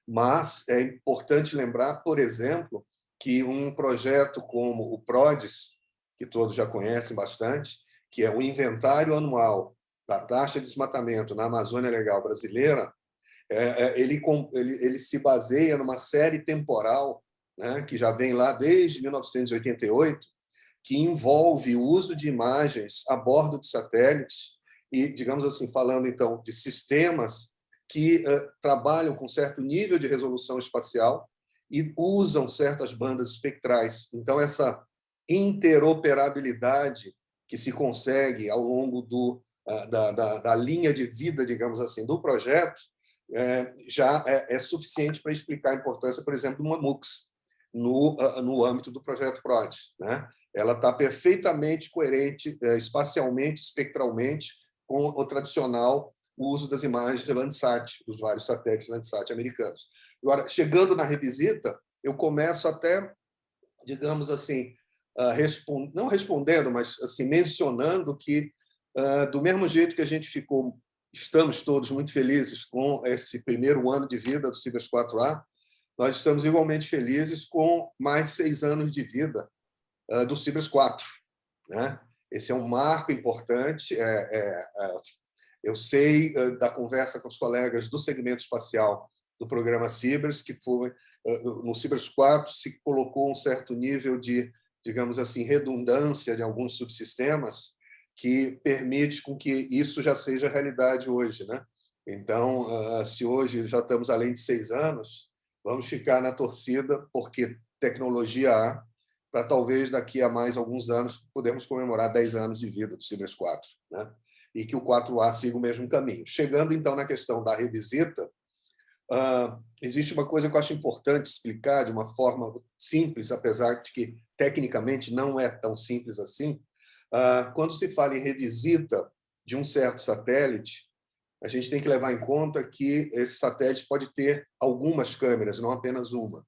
Mas é importante lembrar, por exemplo, que um projeto como o PRODES, que todos já conhecem bastante, que é o inventário anual da taxa de desmatamento na Amazônia Legal brasileira, ele se baseia numa série temporal, né, que já vem lá desde 1988, que envolve o uso de imagens a bordo de satélites e, digamos assim, falando então de sistemas que trabalham com certo nível de resolução espacial e usam certas bandas espectrais. Então, essa interoperabilidade que se consegue ao longo da linha de vida, digamos assim, do projeto, já é suficiente para explicar a importância, por exemplo, de uma MUX no âmbito do projeto PRODES, né? Ela está perfeitamente coerente espacialmente, espectralmente, com o tradicional uso das imagens de Landsat, dos vários satélites Landsat americanos. Agora, chegando na revisita, eu começo até, digamos assim, não respondendo, mas assim, mencionando que, do mesmo jeito que a gente estamos todos muito felizes com esse primeiro ano de vida do Cibers 4A, nós estamos igualmente felizes com mais de 6 anos de vida do Cibers 4, né? Esse é um marco importante. Eu sei da conversa com os colegas do segmento espacial do programa Cibers, que foi no Cibers 4 se colocou um certo nível de, digamos assim, redundância de alguns subsistemas que permite com que isso já seja realidade hoje, né? Então, se hoje já estamos além de 6 anos, vamos ficar na torcida, porque tecnologia há, para talvez daqui a mais alguns anos podemos comemorar 10 anos de vida do Cibers 4, né? E que o 4A siga o mesmo caminho. Chegando, então, na questão da revisita, existe uma coisa que eu acho importante explicar de uma forma simples, apesar de que, tecnicamente, não é tão simples assim. Quando se fala em revisita de um certo satélite, a gente tem que levar em conta que esse satélite pode ter algumas câmeras, não apenas uma.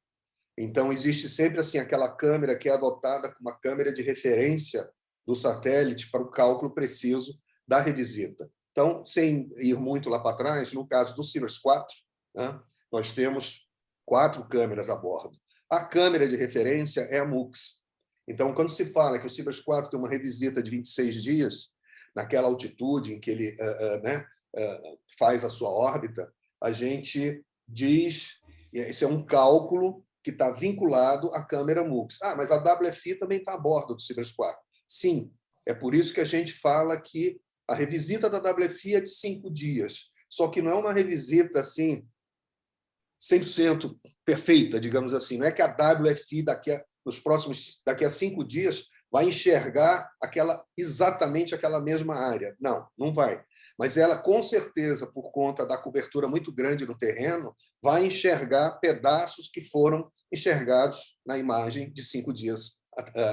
Então, existe sempre assim aquela câmera que é adotada como uma câmera de referência do satélite para o cálculo preciso da revisita. Então, sem ir muito lá para trás, no caso do Cibers 4, né, nós temos 4 câmeras a bordo. A câmera de referência é a MUX. Então, quando se fala que o Cibers 4 tem uma revisita de 26 dias, naquela altitude em que ele faz a sua órbita, a gente diz, esse é um cálculo que está vinculado à câmera MUX. Mas a WFI também está a bordo do Cibers 4. Sim, é por isso que a gente fala que a revisita da WFI é de 5 dias. Só que não é uma revisita assim 100% perfeita, digamos assim. Não é que a WFI daqui a 5 dias vai enxergar exatamente aquela mesma área. Não, não vai. Mas ela, com certeza, por conta da cobertura muito grande no terreno, vai enxergar pedaços que foram enxergados na imagem de 5 dias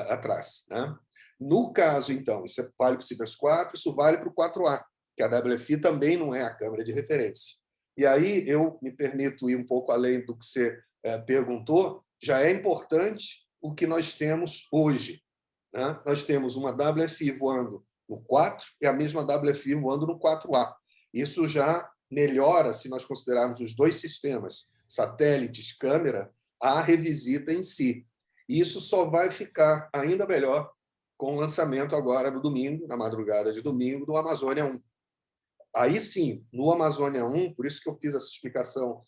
atrás, né? No caso, então, isso vale para o Cibers 4, isso vale para o 4A, que a WFI também não é a câmera de referência. E aí eu me permito ir um pouco além do que você perguntou, já é importante o que nós temos hoje, né? Nós temos uma WFI voando no 4 e a mesma WFI voando no 4A. Isso já melhora, se nós considerarmos os 2 sistemas, satélites, câmera, a revisita em si. E isso só vai ficar ainda melhor com o lançamento agora no domingo, na madrugada de domingo, do Amazônia 1. Aí sim, no Amazônia 1, por isso que eu fiz essa explicação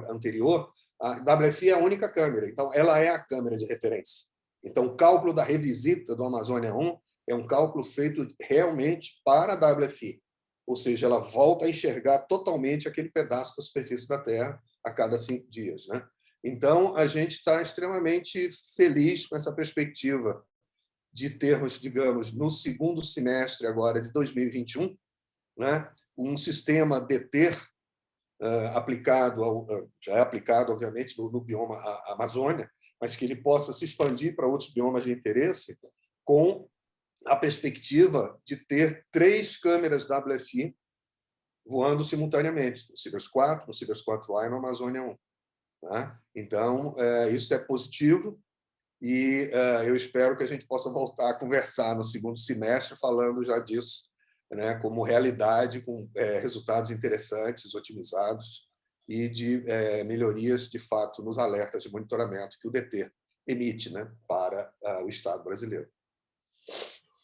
anterior, a WFI é a única câmera, então ela é a câmera de referência. Então, o cálculo da revisita do Amazônia 1 é um cálculo feito realmente para a WFI, ou seja, ela volta a enxergar totalmente aquele pedaço da superfície da Terra a cada 5 dias, né? Então, a gente está extremamente feliz com essa perspectiva de termos, digamos, no segundo semestre agora de 2021, né, um sistema DETER já é aplicado, obviamente, no bioma Amazônia, mas que ele possa se expandir para outros biomas de interesse, com a perspectiva de ter 3 câmeras WFI voando simultaneamente, no CIBERS 4, no CIBERS 4A e no Amazônia 1. Tá? Então, isso é positivo e eu espero que a gente possa voltar a conversar no segundo semestre falando já disso, né, como realidade, com resultados interessantes, otimizados e de melhorias, de fato, nos alertas de monitoramento que o DETER emite, né, para o Estado brasileiro.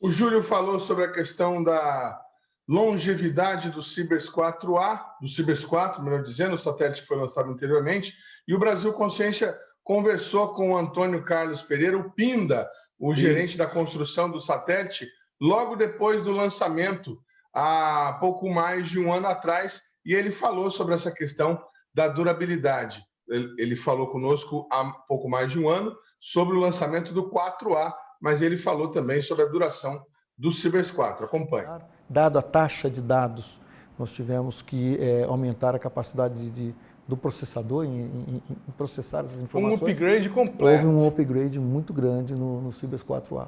O Júlio falou sobre a questão da longevidade do CIBERS 4A, do CIBERS 4, melhor dizendo, o satélite que foi lançado anteriormente, e o Brasil Consciência conversou com o Antônio Carlos Pereira, o Pinda, o gerente da construção do satélite, logo depois do lançamento, há pouco mais de um ano atrás, e ele falou sobre essa questão da durabilidade. Ele falou conosco há pouco mais de um ano sobre o lançamento do 4A, mas ele falou também sobre a duração do CIBERS 4. Acompanhe. Dado a taxa de dados, nós tivemos que aumentar a capacidade do processador em processar essas informações. Um upgrade completo. Houve um upgrade muito grande no CIBERS 4A.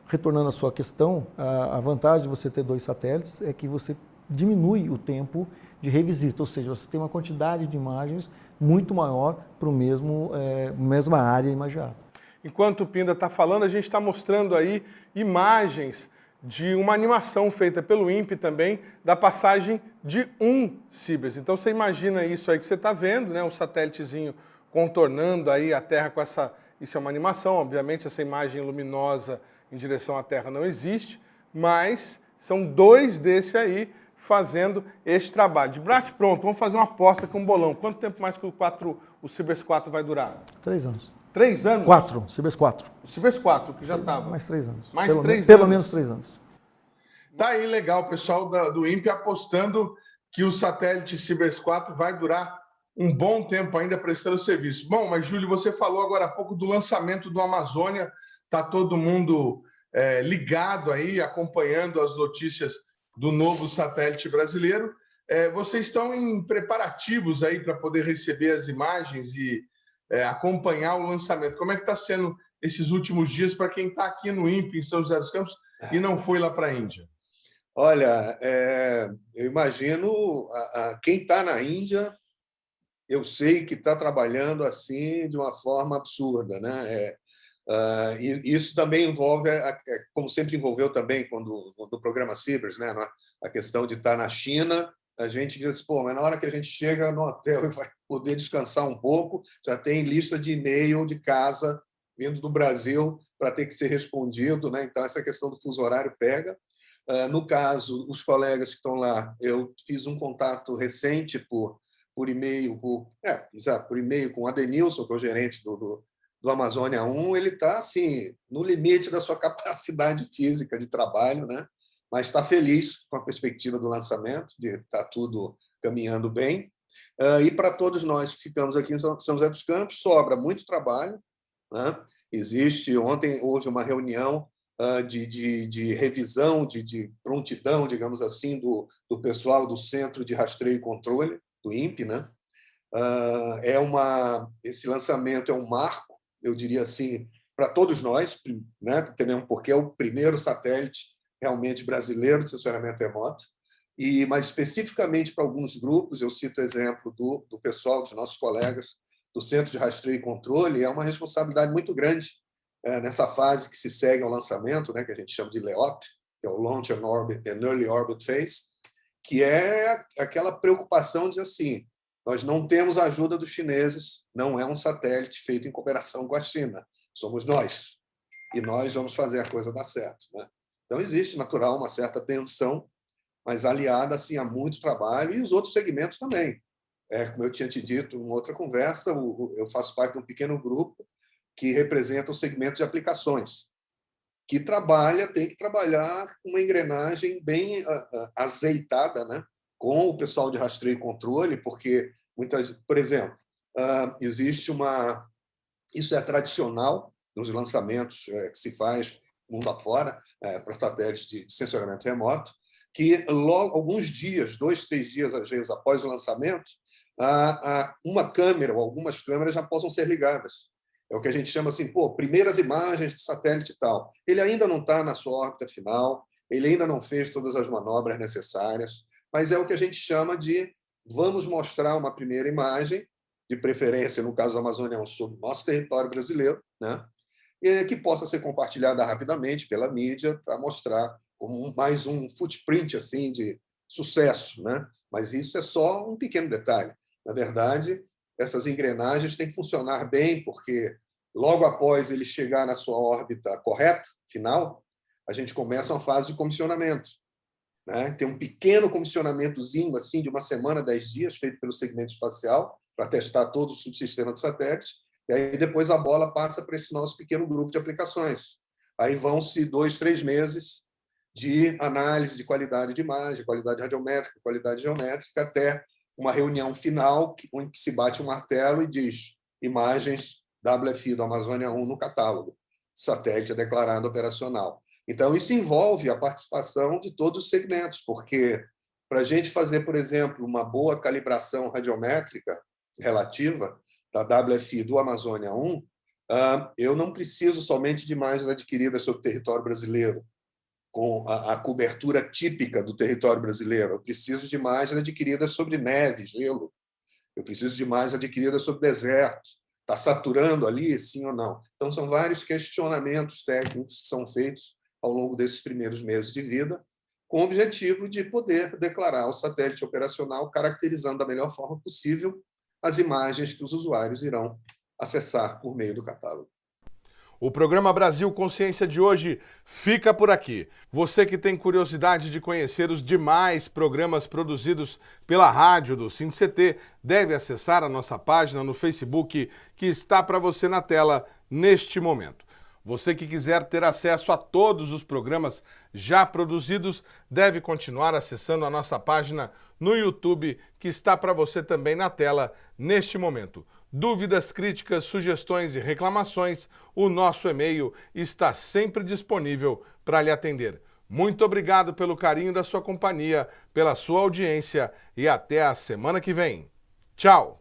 Retornando à sua questão, a vantagem de você ter 2 satélites é que você diminui o tempo de revisita, ou seja, você tem uma quantidade de imagens muito maior para a mesma área imagiada. Enquanto o Pinda está falando, a gente está mostrando aí imagens de uma animação feita pelo INPE também, da passagem de um CIBERS. Então você imagina isso aí que você está vendo, né? Um satélitezinho contornando aí a Terra com essa... Isso é uma animação, obviamente essa imagem luminosa em direção à Terra não existe, mas são 2 desse aí fazendo este trabalho. De bate pronto, vamos fazer uma aposta com um bolão. Quanto tempo mais que o CIBERS 4 vai durar? 3 anos. 3 anos? 4, CIBERS 4. O CIBERS 4, que já estava. Mais 3 anos. Mais 3 anos. Pelo menos 3 anos. Tá aí legal, o pessoal do INPE apostando que o satélite CIBERS 4 vai durar um bom tempo ainda prestando serviço. Bom, mas Júlio, você falou agora há pouco do lançamento do Amazônia, está todo mundo ligado aí, acompanhando as notícias do novo satélite brasileiro. Vocês estão em preparativos aí para poder receber as imagens e acompanhar o lançamento. Como é que está sendo esses últimos dias para quem está aqui no INPE, em São José dos Campos, e não foi lá para a Índia? Olha, eu imagino quem está na Índia, eu sei que está trabalhando assim de uma forma absurda, né? E isso também envolve, como sempre envolveu também no programa CIBERS, né? A questão de estar na China. A gente diz assim, pô, mas na hora que a gente chega no hotel e vai poder descansar um pouco, já tem lista de e-mail de casa vindo do Brasil para ter que ser respondido, né? Então, essa questão do fuso horário pega. No caso, os colegas que estão lá, eu fiz um contato recente por e-mail, por e-mail com o Adenilson, que é o gerente do Amazônia 1, ele está assim, no limite da sua capacidade física de trabalho, né? Mas está feliz com a perspectiva do lançamento, de estar tudo caminhando bem. E para todos nós que ficamos aqui em São José dos Campos, sobra muito trabalho, né? Ontem houve uma reunião de revisão, de prontidão, digamos assim, do pessoal do Centro de Rastreio e Controle, do INPE, né? Esse lançamento é um marco, eu diria assim, para todos nós, né? Também porque é o primeiro satélite realmente brasileiro de sensoramento remoto, mas especificamente para alguns grupos, eu cito o exemplo do pessoal, dos nossos colegas do Centro de Rastreio e Controle, é uma responsabilidade muito grande nessa fase que se segue ao lançamento, né, que a gente chama de LEOP, que é o Launch and Early Orbit Phase, que é aquela preocupação de assim, Nós não temos a ajuda dos chineses, não é um satélite feito em cooperação com a China, somos nós. E nós vamos fazer a coisa dar certo, né? Então, existe, natural, uma certa tensão, mas aliada assim, a muito trabalho, e os outros segmentos também. Como eu tinha te dito em outra conversa, eu faço parte de um pequeno grupo que representa o segmento de aplicações, que tem que trabalhar com uma engrenagem bem azeitada, né? Com o pessoal de rastreio e controle, porque, por exemplo, existe isso é tradicional nos lançamentos que se faz mundo afora, para satélites de sensoriamento remoto, que logo, alguns dias, 2, 3 dias, às vezes, após o lançamento, uma câmera ou algumas câmeras já possam ser ligadas. É o que a gente chama assim, primeiras imagens do satélite e tal. Ele ainda não está na sua órbita final, ele ainda não fez todas as manobras necessárias, mas é o que a gente chama de vamos mostrar uma primeira imagem, de preferência, no caso da Amazônia, sobre o nosso território brasileiro, né? Que possa ser compartilhada rapidamente pela mídia para mostrar como mais um footprint assim, de sucesso, né? Mas isso é só um pequeno detalhe. Na verdade, essas engrenagens têm que funcionar bem, porque logo após ele chegar na sua órbita correta, final, a gente começa uma fase de comissionamento, né? Tem um pequeno comissionamentozinho assim, de 1 semana, 10 dias, feito pelo segmento espacial, para testar todo o subsistema de satélites, e aí depois a bola passa para esse nosso pequeno grupo de aplicações. Aí vão-se 2, 3 meses de análise de qualidade de imagem, qualidade radiométrica, qualidade geométrica, até uma reunião final em que se bate um martelo e diz imagens WFI do Amazônia 1 no catálogo. Satélite é declarado operacional. Então, isso envolve a participação de todos os segmentos, porque para a gente fazer, por exemplo, uma boa calibração radiométrica relativa da WFI do Amazônia 1, eu não preciso somente de imagens adquiridas sobre o território brasileiro, com a cobertura típica do território brasileiro. Eu preciso de imagens adquiridas sobre neve, gelo. Eu preciso de imagens adquiridas sobre deserto. Está saturando ali, sim ou não? Então, são vários questionamentos técnicos que são feitos ao longo desses primeiros meses de vida, com o objetivo de poder declarar o satélite operacional, caracterizando da melhor forma possível as imagens que os usuários irão acessar por meio do catálogo. O programa Brasil Consciência de hoje fica por aqui. Você que tem curiosidade de conhecer os demais programas produzidos pela rádio do SINCT, deve acessar a nossa página no Facebook, que está para você na tela neste momento. Você que quiser ter acesso a todos os programas já produzidos, deve continuar acessando a nossa página no YouTube, que está para você também na tela neste momento. Dúvidas, críticas, sugestões e reclamações, o nosso e-mail está sempre disponível para lhe atender. Muito obrigado pelo carinho da sua companhia, pela sua audiência e até a semana que vem. Tchau!